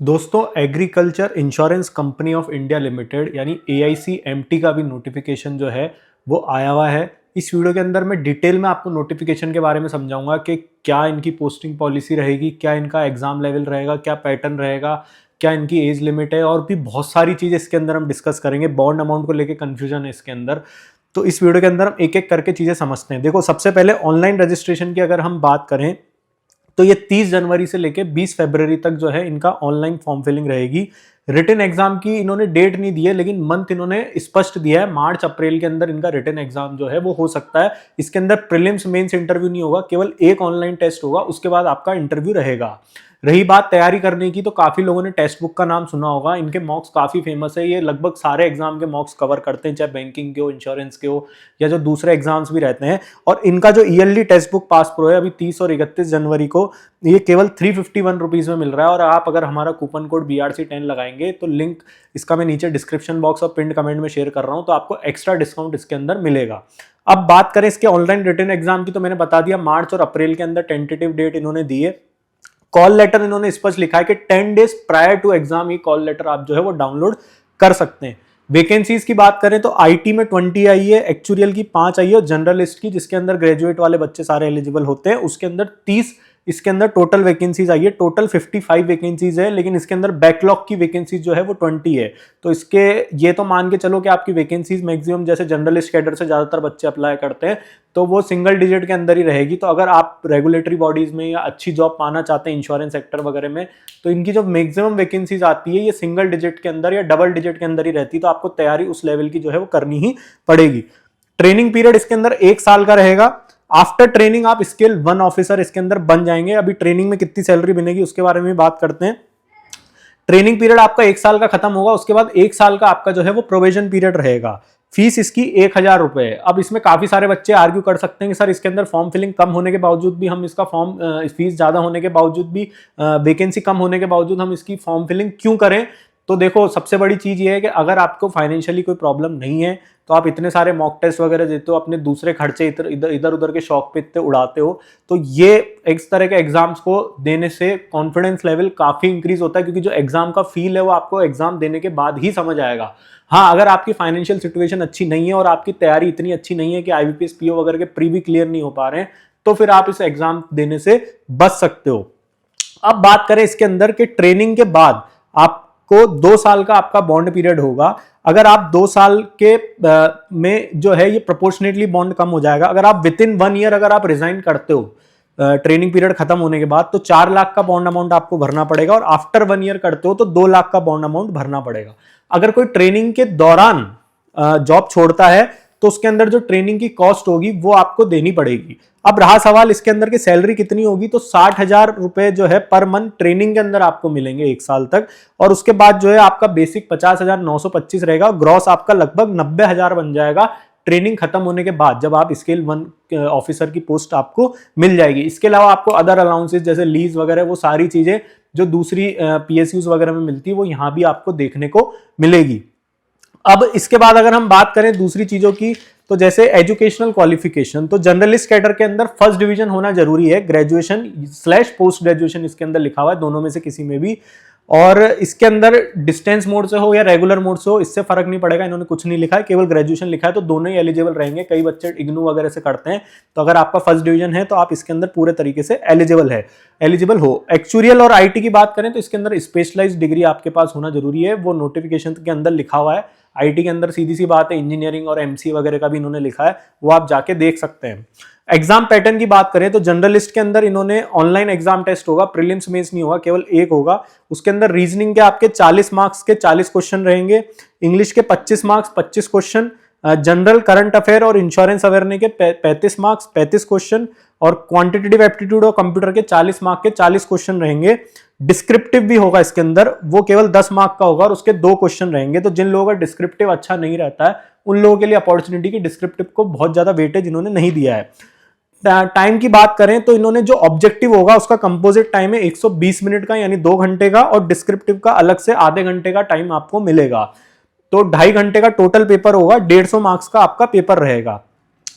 दोस्तों agriculture insurance company of India limited यानी AICMT का भी नोटिफिकेशन जो है वो आया हुआ है। इस वीडियो के अंदर मैं डिटेल में आपको नोटिफिकेशन के बारे में समझाऊंगा कि क्या इनकी पोस्टिंग पॉलिसी रहेगी, क्या इनका एग्जाम लेवल रहेगा, क्या पैटर्न रहेगा, क्या इनकी एज लिमिट है और भी बहुत सारी चीज़ इसके अंदर हम डिस्कस करेंगे। बॉन्ड अमाउंट को लेकर कन्फ्यूजन है इसके अंदर, तो इस वीडियो के अंदर हम एक एक करके चीज़ें समझते हैं। देखो, सबसे पहले ऑनलाइन रजिस्ट्रेशन की अगर हम बात करें तो ये 30 जनवरी से लेके 20 फरवरी तक जो है इनका ऑनलाइन फॉर्म फिलिंग रहेगी। रिटन एग्जाम की इन्होंने डेट नहीं दी है, लेकिन मंथ इन्होंने स्पष्ट दिया है, मार्च अप्रैल के अंदर इनका रिटन एग्जाम जो है वो हो सकता है। इसके अंदर प्रीलिम्स मेंस इंटरव्यू नहीं होगा, केवल एक ऑनलाइन टेस्ट होगा, उसके बाद आपका इंटरव्यू रहेगा। रही बात तैयारी करने की, तो काफी लोगों ने टेक्स्ट बुक का नाम सुना होगा। इनके मॉक्स काफी फेमस है, ये लगभग सारे एग्जाम के मॉक्स कवर करते हैं, चाहे बैंकिंग के हो, इंश्योरेंस के हो या जो दूसरे एग्जाम्स भी रहते हैं। और इनका जो yearly text book pass pro है अभी 30 और 31 जनवरी को ये केवल 351 रुपीज में मिल रहा है। और आप अगर हमारा कूपन कोड BRC10 लगाएंगे तो लिंक इसका मैं नीचे डिस्क्रिप्शन बॉक्स और पिन कमेंट में शेयर कर रहा हूं, तो आपको एक्स्ट्रा डिस्काउंट इसके अंदर मिलेगा। अब बात करें इसके ऑनलाइन रिटन एग्जाम की, तो मैंने बता दिया मार्च और अप्रैल के अंदर टेंटेटिव डेट इन्होंने दी है। कॉल लेटर इन्होंने स्पष्ट लिखा है कि 10 डेज प्रायर टू एग्जाम ये कॉल लेटर आप जो है वो डाउनलोड कर सकते हैं। वैकेंसीज की बात करें तो IT में 20 आई है, एक्चुरियल की 5 आई है और जनरलिस्ट की, जिसके अंदर ग्रेजुएट वाले बच्चे सारे एलिजिबल होते हैं, उसके अंदर 30 इसके अंदर टोटल वैकेंसीज आई है। टोटल 55 वैकेंसीज है, लेकिन इसके अंदर बैकलॉग की वैकेंसीज जो है वो 20 है। तो इसके ये तो मान के चलो कि आपकी वैकेंसीज मैक्सिमम, जैसे जनरलिस्ट कैडर से ज्यादातर बच्चे अप्लाई करते हैं, तो वो सिंगल डिजिट के अंदर ही रहेगी। तो अगर आप रेगुलेटरी बॉडीज में या अच्छी जॉब पाना चाहते हैं इंश्योरेंस सेक्टर वगैरह में, तो इनकी जो मैक्सिमम वैकेंसीज आती है ये सिंगल डिजिट के अंदर या डबल डिजिट के अंदर ही रहती है। तो आपको तैयारी उस लेवल की जो है वो करनी ही पड़ेगी। ट्रेनिंग पीरियड इसके अंदर 1 साल का रहेगा। आफ्टर ट्रेनिंग आप स्केल 1 ऑफिसर इसके अंदर बन जाएंगे। अभी ट्रेनिंग में कितनी सैलरी बनेगी उसके बारे में बात करते हैं। ट्रेनिंग पीरियड आपका 1 साल का खत्म होगा, उसके बाद 1 साल का आपका जो है वो प्रोविजन पीरियड रहेगा। फीस इसकी 1000 रुपए है। अब इसमें काफी सारे बच्चे आर्ग्यू कर सकते हैं कि सर इसके अंदर फॉर्म फिलिंग कम होने के बावजूद भी हम इसका फॉर्म फीस ज्यादा होने के बावजूद भी, वैकेंसी कम होने के बावजूद हम इसकी फॉर्म फिलिंग क्यों करें। तो देखो, सबसे बड़ी चीज ये है कि अगर आपको फाइनेंशियली कोई प्रॉब्लम नहीं है तो आप इतने सारे मॉक टेस्ट वगैरह देते हो, अपने दूसरे खर्चे इधर उधर के शौक पे इतने उड़ाते हो, तो ये इस तरह के एग्जाम्स को देने से कॉन्फिडेंस लेवल काफी इंक्रीज होता है, क्योंकि जो एग्जाम का फील है वो आपको एग्जाम देने के बाद ही समझ आएगा। हाँ, अगर आपकी फाइनेंशियल सिचुएशन अच्छी नहीं है और आपकी तैयारी इतनी अच्छी नहीं है कि IBPS PO वगैरह के प्री भी क्लियर नहीं हो पा रहे हैं, तो फिर आप इस एग्जाम देने से बच सकते हो। अब बात करें इसके अंदर कि ट्रेनिंग के बाद आपको 2 साल का आपका बॉन्ड पीरियड होगा। अगर आप 2 साल के में जो है ये प्रोपोर्शनेटली बॉन्ड कम हो जाएगा। अगर आप विद इन 1 ईयर अगर आप रिजाइन करते हो ट्रेनिंग पीरियड खत्म होने के बाद, तो 4 लाख का बॉन्ड अमाउंट आपको भरना पड़ेगा, और आफ्टर 1 ईयर करते हो तो 2 लाख का बॉन्ड अमाउंट भरना पड़ेगा। अगर कोई ट्रेनिंग के दौरान जॉब छोड़ता है तो उसके अंदर जो ट्रेनिंग की कॉस्ट होगी वो आपको देनी पड़ेगी। अब रहा सवाल इसके अंदर की सैलरी कितनी होगी, तो 60,000 रुपए जो है पर मंथ ट्रेनिंग के अंदर आपको मिलेंगे 1 साल तक, और उसके बाद जो है आपका बेसिक 50,925 रहेगा। ग्रॉस आपका लगभग 90,000 बन जाएगा ट्रेनिंग खत्म होने के बाद, जब आप स्केल 1 ऑफिसर की पोस्ट आपको मिल जाएगी। इसके अलावा आपको अदर अलाउंसेस जैसे लीज वगैरह, वो सारी चीजें जो दूसरी PSUs वगैरह में मिलती है वो यहां भी आपको देखने को मिलेगी। अब इसके बाद अगर हम बात करें दूसरी चीजों की, तो जैसे एजुकेशनल क्वालिफिकेशन, तो जर्नलिस्ट कैडर के अंदर फर्स्ट डिवीजन होना जरूरी है, ग्रेजुएशन/पोस्ट ग्रेजुएशन इसके अंदर लिखा हुआ है, दोनों में से किसी में भी। और इसके अंदर डिस्टेंस मोड से हो या रेगुलर मोड से हो, इससे फर्क नहीं पड़ेगा, इन्होंने कुछ नहीं लिखा है, केवल ग्रेजुएशन लिखा है, तो दोनों ही एलिजिबल रहेंगे। कई बच्चे इग्नू वगैरह से करते हैं, तो अगर आपका फर्स्ट डिवीजन है तो आप इसके अंदर पूरे तरीके से एलिजिबल हो। एक्चुरियल और IT की बात करें तो इसके अंदर स्पेशलाइज्ड डिग्री आपके पास होना जरूरी है, वो नोटिफिकेशन के अंदर लिखा हुआ है। IT के अंदर सीधी सी बात है, इंजीनियरिंग और MC वगैरह का भी इन्होंने लिखा है, वो आप जाके देख सकते हैं। एग्जाम पैटर्न की बात करें तो जर्नलिस्ट के अंदर इन्होंने ऑनलाइन एग्जाम टेस्ट होगा, प्रीलिम्स मेंस नहीं होगा, केवल एक होगा। उसके अंदर रीजनिंग के आपके 40 मार्क्स के 40 क्वेश्चन रहेंगे, इंग्लिश के 25 marks 25 question, general current affair और इंश्योरेंस अवेयरनेस के 35 मार्क्स 35 क्वेश्चन, और क्वांटिटेटिव एप्टीट्यूड और कंप्यूटर के 40 मार्क के 40 क्वेश्चन रहेंगे। डिस्क्रिप्टिव भी होगा इसके अंदर, वो केवल 10 मार्क का होगा और उसके 2 क्वेश्चन रहेंगे। तो जिन लोगों का डिस्क्रिप्टिव अच्छा नहीं रहता है उन लोगों के लिए अपॉर्चुनिटी की डिस्क्रिप्टिव को बहुत ज्यादा वेटेज इन्होंने नहीं दिया है। टाइम की बात करें तो इन्होंने जो ऑब्जेक्टिव होगा उसका कंपोजिट टाइम है 120 मिनट का, यानी 2 घंटे का, और डिस्क्रिप्टिव का अलग से आधे घंटे का टाइम आपको मिलेगा। तो 2.5 घंटे का टोटल पेपर होगा, 150 मार्क्स का आपका पेपर रहेगा।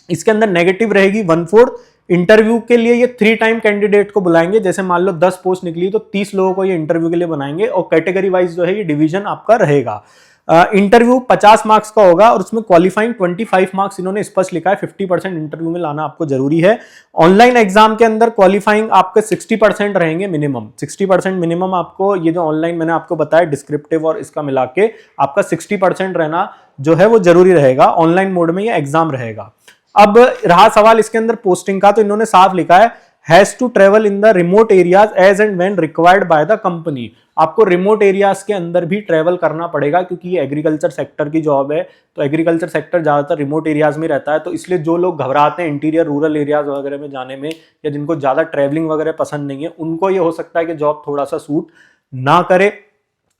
इसके अंदर नेगेटिव रहेगी 1/4, इंटरव्यू के लिए ये 3 टाइम कैंडिडेट को बुलाएंगे। जैसे मान लो 10 पोस्ट निकली तो 30 लोगों को ये इंटरव्यू के लिए बनाएंगे और कैटेगरी वाइज जो है ये डिवीजन आपका रहेगा। इंटरव्यू 50 मार्क्स का होगा और उसमें क्वालिफाइंग 25 मार्क्स इन्होंने स्पष्ट लिखा है। 50% इंटरव्यू में लाना आपको जरूरी है। ऑनलाइन एग्जाम के अंदर क्वालिफाइंग आपके 60% रहेंगे मिनिमम। 60% मिनिमम आपको ये जो ऑनलाइन मैंने आपको बताया डिस्क्रिप्टिव और इसका मिला के आपका 60% रहना जो है वो जरूरी रहेगा। ऑनलाइन मोड में ये एग्जाम रहेगा। अब रहा सवाल इसके अंदर पोस्टिंग का, तो इन्होंने साफ लिखा है has to travel in the remote areas as and when required by the company. आपको रिमोट एरियाज के अंदर भी ट्रेवल करना पड़ेगा क्योंकि ये एग्रीकल्चर सेक्टर की जॉब है। तो एग्रीकल्चर सेक्टर ज्यादातर रिमोट एरियाज में रहता है, तो इसलिए जो लोग घबराते हैं इंटीरियर रूरल एरियाज वगैरह में जाने में या जिनको ज्यादा ट्रेवलिंग वगैरह पसंद नहीं है, उनको ये हो सकता है कि जॉब थोड़ा सा सूट ना करे।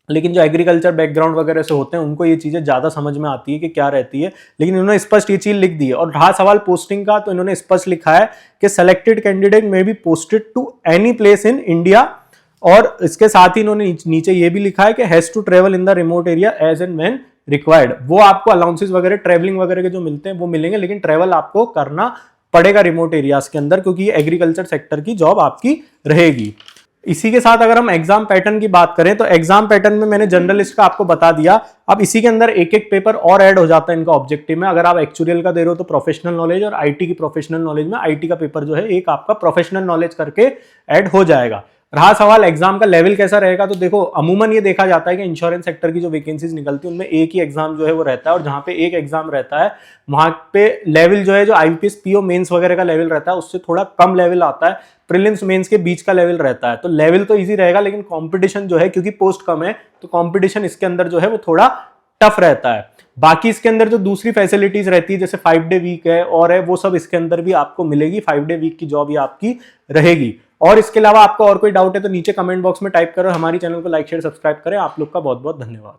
लेकिन जो एग्रीकल्चर बैकग्राउंड वगैरह से होते हैं उनको ये चीजें ज्यादा समझ में आती है कि क्या रहती है। लेकिन इन्होंने स्पष्ट ये चीज लिख दी है। और रहा सवाल पोस्टिंग का, तो इन्होंने स्पष्ट लिखा है कि selected candidate may be posted to any place in India. और इसके साथ ही इन्होंने नीचे ये भी लिखा है कि has to travel in the remote area as and when required. वो आपको अलाउंसेस वगैरह ट्रेवलिंग वगैरह के जो मिलते हैं वो मिलेंगे, लेकिन ट्रेवल आपको करना पड़ेगा रिमोट एरियाज के अंदर क्योंकि ये एग्रीकल्चर सेक्टर की जॉब आपकी रहेगी। इसी के साथ अगर हम एग्जाम पैटर्न की बात करें तो एग्जाम पैटर्न में मैंने जर्नलिस्ट का आपको बता दिया। अब इसी के अंदर एक एक पेपर और ऐड हो जाता है इनका ऑब्जेक्टिव में। अगर आप एक्चुअल का दे रहे हो तो प्रोफेशनल नॉलेज, और आईटी की प्रोफेशनल नॉलेज में आईटी का पेपर जो है एक आपका प्रोफेशनल नॉलेज करके ऐड हो जाएगा। रहा सवाल एग्जाम का लेवल कैसा रहेगा, तो देखो अमूमन ये देखा जाता है कि इंश्योरेंस सेक्टर की जो वैकेंसीज निकलती है उनमें एक ही एग्जाम जो है वो रहता है, और जहां पे एक एग्जाम रहता है वहां पे लेवल जो है जो आईपीएस पीओ मेंस वगैरह का लेवल रहता है उससे थोड़ा कम लेवल आता है। प्रीलिम्स मेंस के बीच का लेवल रहता है। तो लेवल तो इजी रहेगा, लेकिन कंपटीशन जो है क्योंकि पोस्ट कम है तो कंपटीशन इसके अंदर जो है वो थोड़ा टफ रहता है। बाकी इसके अंदर जो दूसरी फैसिलिटीज रहती है जैसे 5 डे वीक है और है, वो सब इसके अंदर भी आपको मिलेगी। 5 डे वीक की जॉब ये आपकी रहेगी। और इसके अलावा आपको और कोई डाउट है तो नीचे कमेंट बॉक्स में टाइप करो। हमारी चैनल को लाइक शेयर सब्सक्राइब करें। आप लोग का बहुत बहुत धन्यवाद।